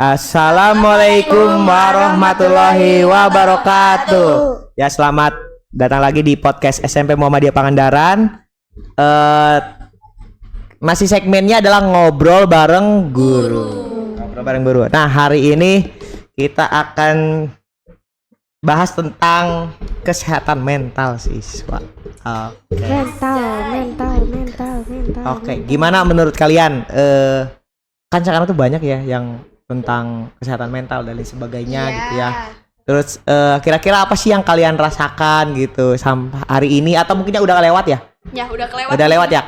Assalamualaikum warahmatullahi wabarakatuh. Ya, selamat datang lagi di podcast SMP Muhammadiyah Pangandaran. Masih segmennya adalah ngobrol bareng guru. Nah, hari ini kita akan bahas tentang kesehatan mental siswa. Mental. Oke, gimana menurut kalian? Kan sekarang tuh banyak ya yang tentang kesehatan mental dan lain sebagainya gitu ya. Terus kira-kira apa sih yang kalian rasakan gitu sampai hari ini, atau mungkin udah lewat ya? Ya, udah kelewat. Udah lewat ya,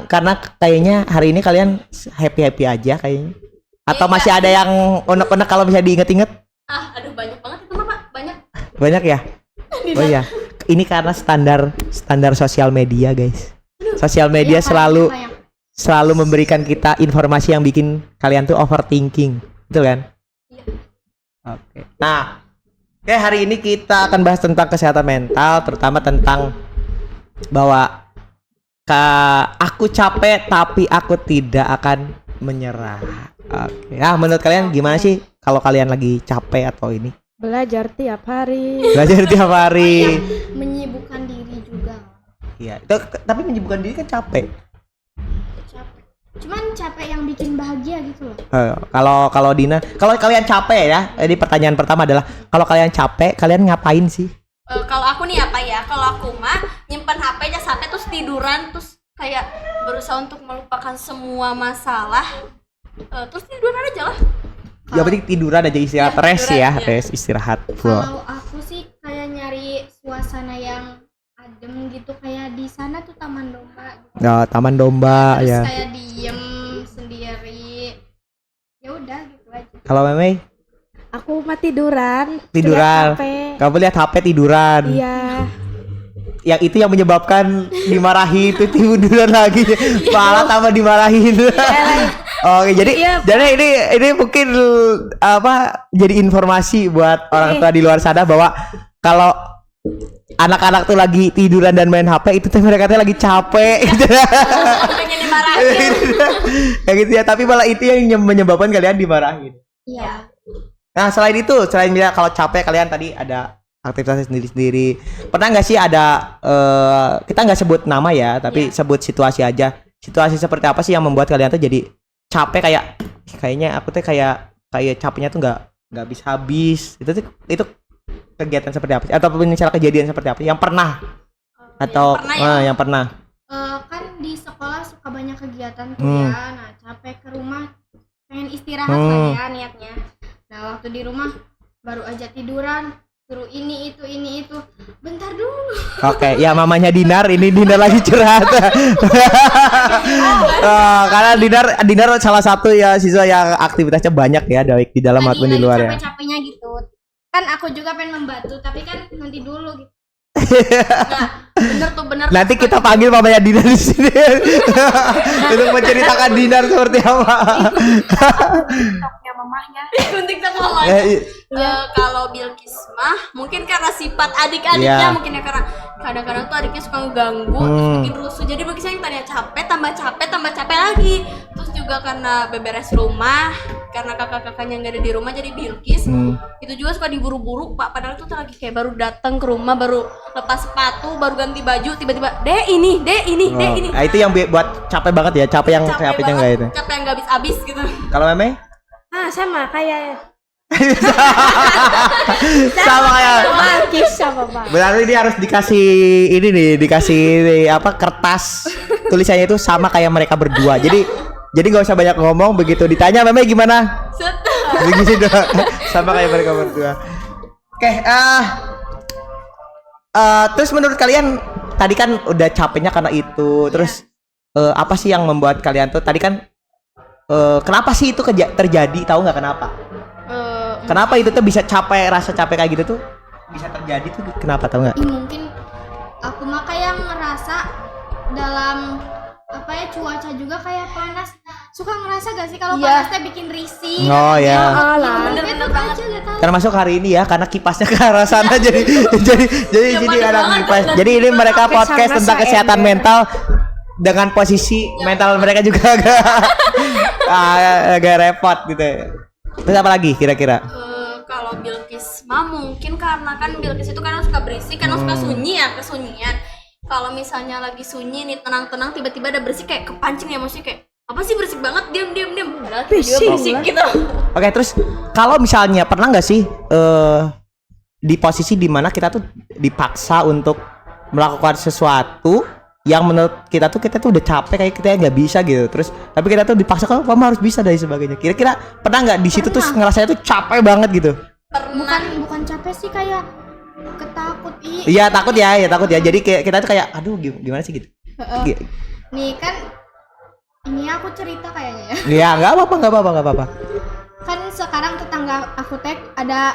karena kayaknya hari ini kalian happy aja kayaknya. Atau masih ada yang unek-unek kalau bisa diinget-inget? Aduh, banyak banget itu mah, Pak. Banyak ya? Oh iya. Ini karena standar sosial media, guys. Sosial media selalu memberikan kita informasi yang bikin kalian tuh overthinking. Betul kan? Iya. Oke. Nah, hari ini kita akan bahas tentang kesehatan mental, terutama tentang bahwa aku capek tapi aku tidak akan menyerah. Oke. Nah, menurut kalian gimana sih kalau kalian lagi capek atau ini? Belajar tiap hari. Menyibukkan diri juga. Iya, tapi menyibukkan diri kan capek. Cuman capek yang bikin bahagia gitu loh. Kalau Dina, kalau kalian capek ya, ini pertanyaan pertama adalah kalau kalian capek, kalian ngapain sih? Kalau aku nih apa ya? Kalau aku mah nyimpen HP aja sampai terus tiduran, terus kayak berusaha untuk melupakan semua masalah. Terus tiduran aja lah. Ya penting tiduran aja, istirahat, rest istirahat. Kalau aku sih kayak nyari suasana yang adem gitu, kayak di sana tuh taman domba gitu. Ya, taman domba terus ya. Kayak diem sendiri. Ya udah gitu aja. Kalau Meme? Aku mah tiduran. Kamu lihat HP tiduran. Iya. Yang itu yang menyebabkan dimarahi itu tiduran lagi. Malah tambah dimarahin. Oke, jadi ini mungkin jadi informasi buat orang tua di luar sana bahwa kalau anak-anak tuh lagi tiduran dan main HP itu tuh mereka tuh lagi capek gitu. Pengen dimarahin. Kayak gitu ya, tapi malah itu yang menyebabkan kalian dimarahin. Iya. Nah, selain kalau capek, kalian tadi ada aktivitasnya sendiri-sendiri. Pernah nggak sih ada kita nggak sebut nama ya, tapi sebut situasi aja. Situasi seperti apa sih yang membuat kalian tuh jadi capek, kayaknya aku tuh kayak capeknya tuh nggak habis. Itu kegiatan seperti apa? Atau misalnya kejadian seperti apa? Yang pernah? Yang pernah. Kan di sekolah suka banyak kegiatan tuh ya. Nah, capek ke rumah, pengen istirahat lah ya niatnya. Nah, waktu di rumah baru aja tiduran, suruh ini itu. Bentar dulu. Oke, ya mamanya Dinar, ini Dinar lagi curhat. Karena Dinar salah satu ya siswa yang aktivitasnya banyak ya, baik di dalam maupun di luar ya. Capek-capeknya gitu. Kan aku juga pengen membantu, tapi kan nanti dulu gitu. Bener. Nanti kita panggil mamanya Dinar di sini untuk menceritakan Dinar seperti apa. TikToknya mamahnya. Kalau Bilkis mah mungkin karena sifat adik-adiknya mungkin ya, karena kadang-kadang tuh adiknya suka ngeganggu, terus bikin rusuh. Jadi Bilkis yang tadinya capek tambah capek lagi. Terus juga karena beberes rumah, karena kakak-kakaknya nggak ada di rumah, jadi Bilkis itu juga suka diburu-buru, Pak. Padahal tuh lagi kayak baru datang ke rumah, baru lepas sepatu, baru ganti baju, tiba-tiba Dek ini. Nah, itu yang buat capek banget ya, capeknya nggak itu. Capek yang nggak habis gitu. Kalau Meme? Sama kayak sama Bang. Berarti dia harus dikasih kertas tulisannya itu sama kayak mereka berdua. Jadi nggak usah banyak ngomong, begitu ditanya Meme gimana? Begitu sama kayak mereka berdua. Oke, terus menurut kalian tadi kan udah capeknya karena itu, terus apa sih yang membuat kalian tuh tadi kan kenapa sih itu terjadi, tahu nggak kenapa? Kenapa itu tuh bisa rasa capek kayak gitu tuh bisa terjadi tuh, kenapa, tahu nggak? Mungkin aku mah kayak ngerasa dalam cuaca juga kayak panas. Suka ngerasa gak sih kalau panasnya bikin risih? Oh ya. Bener-bener banget. Termasuk hari ini ya, karena kipasnya ke arah sana jadi ada kipas. Jadi ini mereka podcast tentang kesehatan mental dengan posisi mental mereka juga agak repot gitu. Terus apa lagi kira-kira? Kalau Bilqis mah mungkin karena kan Bilqis itu kadang suka berisik, kadang suka sunyi ya, kesunyian. Kalau misalnya lagi sunyi nih tenang-tenang tiba-tiba ada berisik kayak kepancing ya, maksudnya kayak apa sih berisik banget, diam. Padahal dia berisik gitu. Oke, terus kalau misalnya pernah nggak sih di posisi dimana kita tuh dipaksa untuk melakukan sesuatu yang menurut kita tuh udah capek, kayak kita nggak bisa gitu, terus tapi kita tuh dipaksa kalau kamu harus bisa dan sebagainya. Kira-kira pernah nggak di situ tuh ngerasanya tuh capek banget gitu? Bukan capek sih, kayak ketakut. Iya takut ya jadi kayak kita tuh kayak aduh gimana sih gitu. Nih kan ini aku cerita kayaknya ya. Iya nggak apa-apa. Kan sekarang tetangga aku teh ada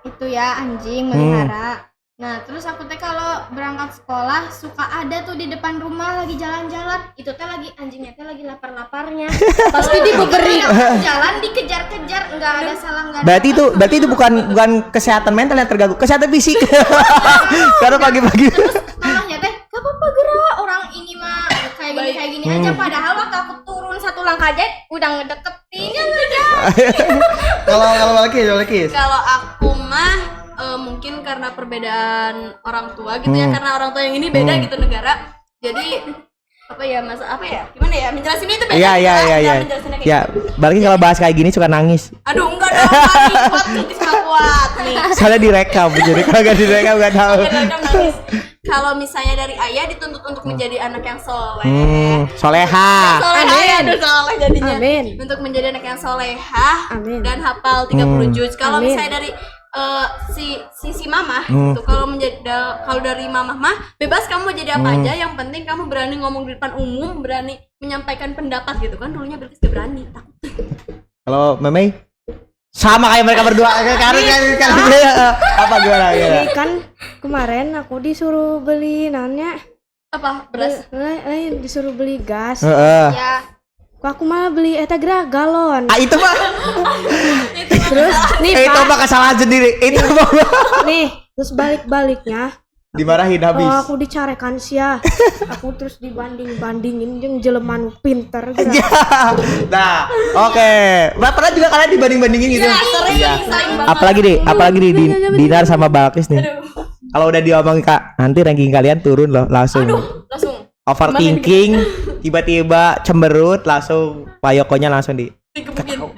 itu ya anjing melihara. Nah terus aku teh kalau berangkat sekolah suka ada tuh di depan rumah lagi jalan-jalan, itu teh lagi anjingnya teh lagi lapar-laparnya. Pasti diberi jalan dikejar-kejar, nggak ada salah nggak. Berarti itu bukan kesehatan mental yang terganggu, kesehatan fisik. Karena pagi-pagi. Sekolahnya teh gak apa-apa gerak, orang ini mah kayak gini aja, padahal waktu aku turun satu langkah aja udah ngedeketin. Kalau laki. Kalau aku mah mungkin karena perbedaan orang tua gitu ya, karena orang tua yang ini beda gitu negara. Jadi gimana ya menjelasinnya itu beda. Iya. Ya, balik kalau bahas kayak gini suka nangis. Aduh enggak dong, nangis kuat nih. Soalnya direkam, jadi kalau nggak direkam nggak tahu. Nangis. Kalau misalnya dari ayah dituntut untuk menjadi anak yang soleh, soleha. Soleh jadinya. Amin. Untuk menjadi anak yang soleha Amin. dan hafal 30 juz. Kalau Amin. misalnya dari si mamah tuh, kalau dari mamah mah bebas kamu mau jadi apa aja, yang penting kamu berani ngomong di depan umum, berani menyampaikan pendapat gitu kan. Dulunya Bilqis gak berani, takut. Kalau Memei sama kayak mereka berdua apa gimana? Ini kan kemarin aku disuruh beli nanya Apa beras? disuruh beli gas. Ya Kok aku malah beli galon. Itu mah Terus nih itu mah kesalahan sendiri. Itu mah nih, terus balik-baliknya dimarahin habis. aku dicarekan sia. Aku terus dibanding-bandingin jeung jeleman pinter gitu. Nah, oke. Pernah juga kalian dibanding-bandingin gitu? Sering banget. Apalagi nih Dinar sama Balqis nih. Kalau udah diomongin Kak, nanti ranking kalian turun loh langsung. Langsung Overthinking, tiba-tiba cemberut, langsung payokonya langsung dikepukin.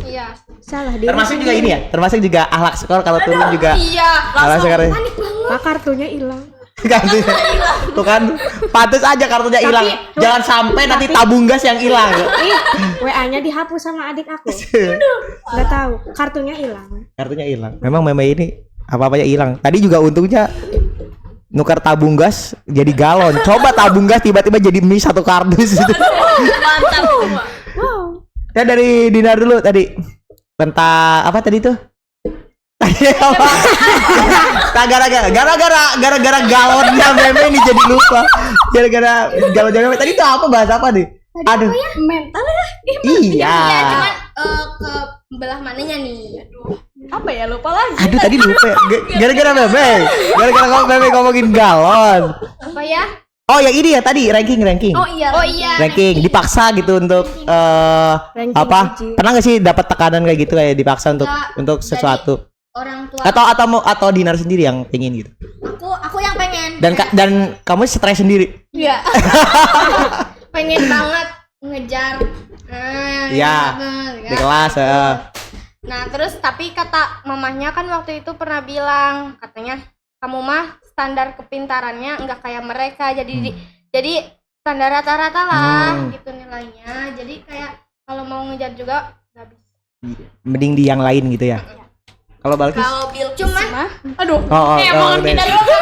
iya. Salah dia. Termasuk juga ini ya, termasuk juga akhlak skor kalau turun juga. Iya, Akhlak langsung skor. Pak kartunya hilang. Kartunya tuh kan, pantes aja kartunya hilang. Jangan sampai nanti tabung gas yang hilang. WA-nya dihapus sama adik aku. Enggak tahu, kartunya hilang. Kartunya hilang. Memang Meme ini apa-apanya hilang. Tadi juga untungnya nukar tabung gas jadi galon. Coba tabung gas tiba-tiba jadi mie satu kardus gitu. Mantap. Wow. Ya dari Dinar dulu tadi tentang apa tadi tuh? Gara-gara galonnya Meme ini jadi lupa. Gara-gara galonnya Meme tadi tuh apa, bahas apa nih? Aduh. Mental ya. Iya. Cuman ke belah mananya nih. Apa ya, lupa lagi. Aduh tadi lupa. Gara-gara Meme. Gara-gara Meme ngomongin galon. Apa ya? Oh yang ini ya tadi ranking. Oh iya. Ranking dipaksa gitu untuk Ranking apa? uji. Pernah nggak sih dapat tekanan kayak gitu, kayak dipaksa untuk Nggak, sesuatu? Orang tua Atau Dinar sendiri yang pengen gitu? aku yang pengen. Dan kamu stres sendiri? Iya. Pengen banget ngejar. Iya. Di kelas. Nah terus tapi kata mamahnya kan waktu itu pernah bilang, katanya kamu mah standar kepintarannya enggak kayak mereka, jadi standar rata-rata lah gitu nilainya, jadi kayak kalau mau ngejar juga nggak bisa. Mending di yang lain gitu ya. Kalau Balqis? Kalau Bilqis Cuman mah, aduh.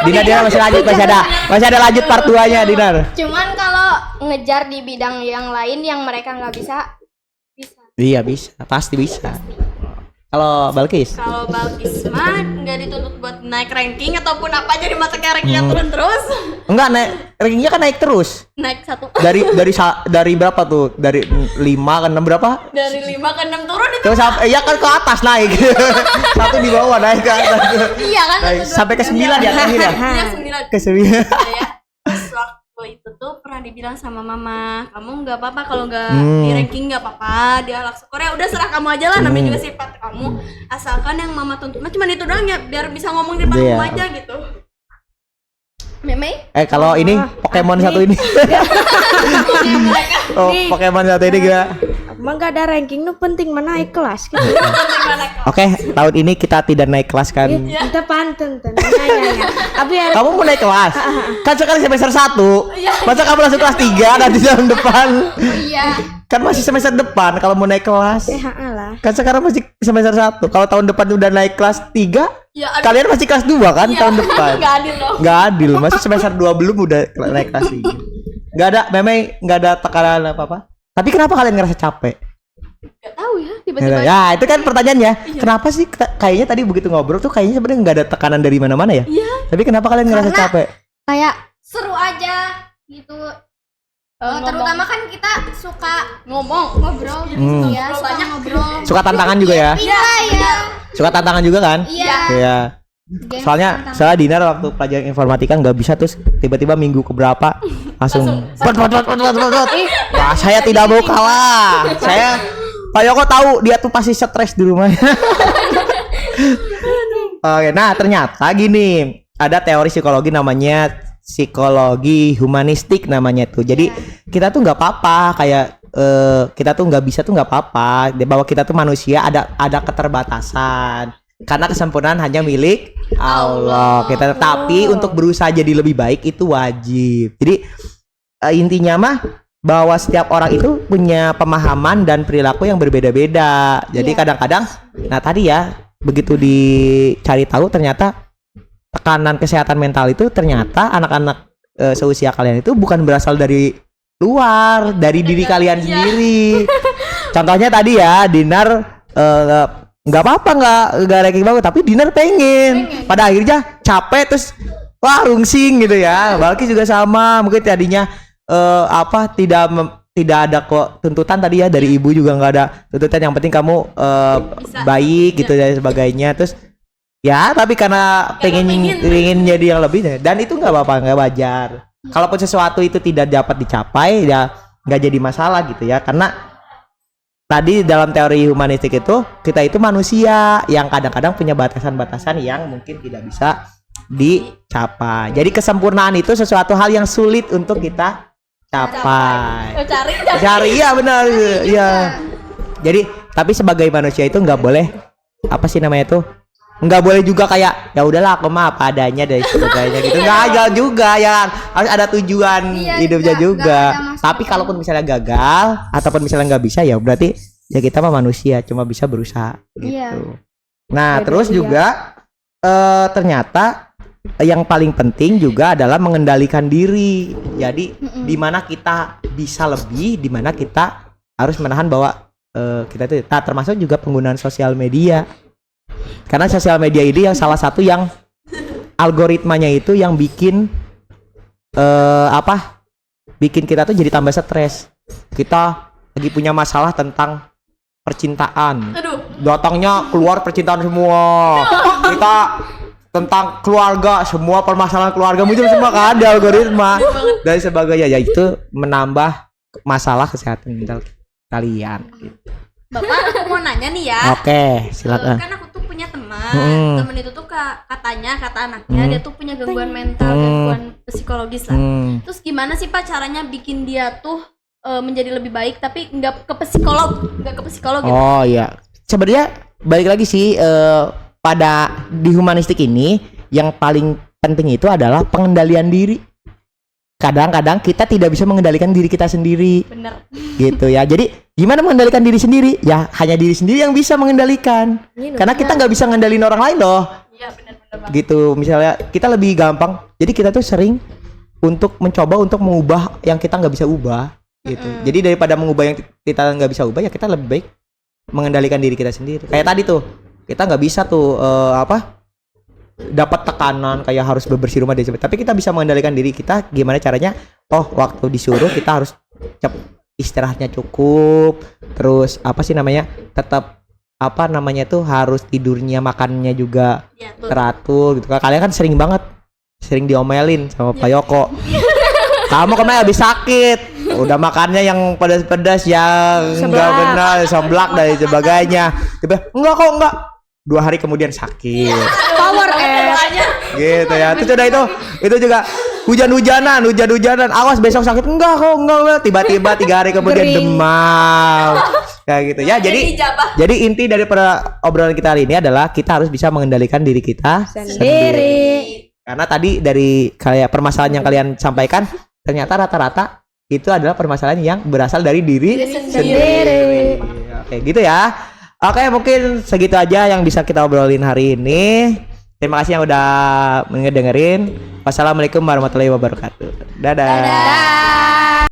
Dinar Dinar masih ada lanjut part 2-nya Dinar. cuman kalau ngejar di bidang yang lain yang mereka nggak bisa. Iya bisa, pasti bisa. Kalau Balqis? Kalau Balqis mah nggak dituntut buat naik ranking ataupun apa, jadi masa kayak rankingnya turun terus. Enggak, naik rankingnya kan naik terus. Naik satu. Dari berapa tuh? Dari 5 ke 6 berapa? Dari 5 ke 6 turun itu. Terus ya kan ke atas naik. Satu di bawah naik ke atas. Iya kan? Naik, sampai ke 9 ya terakhir ya. Iya 9. Ke 9. Ya. Terus waktu itu tuh pernah dibilang sama mama, kamu nggak apa-apa kalau nggak di ranking nggak apa-apa, di ahlak Korea udah serah kamu aja lah, namanya juga sifat kamu, asalkan yang mama tuntut cuma itu doang ya, biar bisa ngomong di depan kamu aja gitu. Meme? Kalau ini Pokemon satu ini. Pokemon satu ini gak? Emang gak ada ranking, nu penting mana naik kelas gitu. Oke, tahun ini kita tidak naik kelas kan? Kita pantun tuh. Ya. Tapi Kamu mau naik kelas? Kan sekarang semester 1. Masa kamu langsung kelas 3 nanti tahun depan? Iya. Kan masih semester depan kalau mau naik kelas. lah. Kan sekarang masih semester 1. Kalau tahun depan udah naik kelas 3, Ya, kalian masih kelas 2 kan tahun depan? Nggak adil loh. Nggak adil, masih semester 2 belum udah naik kelas 3. Nggak ada, memang nggak ada tekanan apa-apa. Tapi kenapa kalian ngerasa capek? Gak tahu ya, tiba-tiba. Ya, itu kan pertanyaannya. Kenapa sih kayaknya tadi begitu ngobrol tuh kayaknya sebenarnya nggak ada tekanan dari mana-mana ya? Iya. Tapi kenapa kalian ngerasa Karena- capek? Kayak seru aja gitu. Terutama kan kita suka ngomong. ngobrol ya, suka Banyak. ngobrol. Suka tantangan juga ya? Iya, iya. Suka tantangan juga kan? Iya. Iya. Game Soalnya tantangan. saya Dinar waktu pelajaran informatika nggak bisa, terus tiba-tiba minggu keberapa langsung. Wah, saya tidak mau kalah. Saya Pak Yoko tahu dia tuh pasti stres di rumahnya. Oke, nah ternyata gini, ada teori psikologi namanya psikologi humanistik namanya tuh. Jadi kita tuh nggak apa-apa kayak kita tuh nggak bisa tuh nggak apa-apa. Bahwa kita tuh manusia ada keterbatasan. Karena kesempurnaan hanya milik Allah. Kita tapi untuk berusaha jadi lebih baik itu wajib. Jadi intinya mah bahwa setiap orang itu punya pemahaman dan perilaku yang berbeda-beda. Jadi kadang-kadang nah tadi ya begitu dicari tahu ternyata tekanan kesehatan mental itu ternyata anak-anak seusia kalian itu bukan berasal dari luar, dari diri kalian sendiri. Contohnya tadi ya Dinar nggak apa-apa nggak ranking banget tapi Dinar pengen. Pada akhirnya capek terus wah rungsing gitu ya. Balki juga sama, mungkin tadinya tidak ada kok tuntutan tadi ya dari ibu juga nggak ada tuntutan, yang penting kamu baik gitu dan sebagainya. Terus ya tapi karena pengen jadi yang lebih dan itu nggak apa-apa, nggak wajar. Kalaupun sesuatu itu tidak dapat dicapai ya nggak jadi masalah gitu ya, karena tadi dalam teori humanistik itu kita itu manusia yang kadang-kadang punya batasan-batasan yang mungkin tidak bisa dicapai. Jadi kesempurnaan itu sesuatu hal yang sulit untuk kita capai. Cari ya benar ya. Jadi tapi sebagai manusia itu nggak boleh apa sih namanya itu, nggak boleh juga kayak ya udahlah aku mah apa adanya dan sebagainya gitu. Nggak ada juga ya, harus ada tujuan hidupnya juga. Tapi kalaupun misalnya gagal ataupun misalnya nggak bisa ya berarti ya kita mah manusia cuma bisa berusaha gitu. Nah terus juga ternyata yang paling penting juga adalah mengendalikan diri. Jadi di mana kita bisa lebih, di mana kita harus menahan bahwa kita itu termasuk juga penggunaan sosial media. Karena sosial media ini yang salah satu yang algoritmanya itu yang bikin bikin kita tuh jadi tambah stres. Kita lagi punya masalah tentang percintaan. Datangnya keluar percintaan semua. Kita tentang keluarga, semua permasalahan keluarga muncul semua kan di algoritma dan sebagainya. Ya itu menambah masalah kesehatan mental kalian gitu. Bapak, aku mau nanya nih ya. Oke, silakan. Kan aku tuh punya teman. Temen itu tuh kata anaknya dia tuh punya gangguan mental, gangguan psikologis lah. Terus gimana sih Pak caranya bikin dia tuh menjadi lebih baik tapi nggak ke psikolog gitu? Oh iya. Sebenarnya balik lagi sih pada di humanistik ini yang paling penting itu adalah pengendalian diri. Kadang-kadang kita tidak bisa mengendalikan diri kita sendiri. Bener. Gitu ya. Jadi gimana mengendalikan diri sendiri? Ya hanya diri sendiri yang bisa mengendalikan. Karena kita nggak bisa ngendalin orang lain loh. Iya benar-benar. Gitu. Misalnya kita lebih gampang. Jadi kita tuh sering untuk mencoba untuk mengubah yang kita nggak bisa ubah. Gitu. Jadi daripada mengubah yang kita nggak bisa ubah ya kita lebih baik mengendalikan diri kita sendiri. Kayak tadi tuh kita nggak bisa tuh dapat tekanan kayak harus bebersih rumah tapi kita bisa mengendalikan diri kita. Gimana caranya? Oh waktu disuruh kita harus istirahatnya cukup, terus apa sih namanya tetap apa namanya tuh harus tidurnya makannya juga teratur gitu. Kalian kan sering diomelin sama Pak Yoko Kamu kemarin habis sakit, udah makannya yang pedas-pedas yang enggak benar, seblak dan sebagainya. Tiba, enggak kok enggak. 2 hari kemudian sakit. Power Gitu ya. Terus udah itu juga hujan-hujanan, awas besok sakit. Enggak kok, enggak. Tiba-tiba 3 hari kemudian demam. Kayak gitu ya. Jadi inti dari obrolan kita hari ini adalah kita harus bisa mengendalikan diri kita sendiri. Karena tadi dari kayak permasalahan yang kalian sampaikan, ternyata rata-rata itu adalah permasalahan yang berasal dari diri sendiri. Oke, gitu ya. Oke, mungkin segitu aja yang bisa kita obrolin hari ini. Terima kasih yang udah mendengarin. Wassalamualaikum warahmatullahi wabarakatuh. Dadah.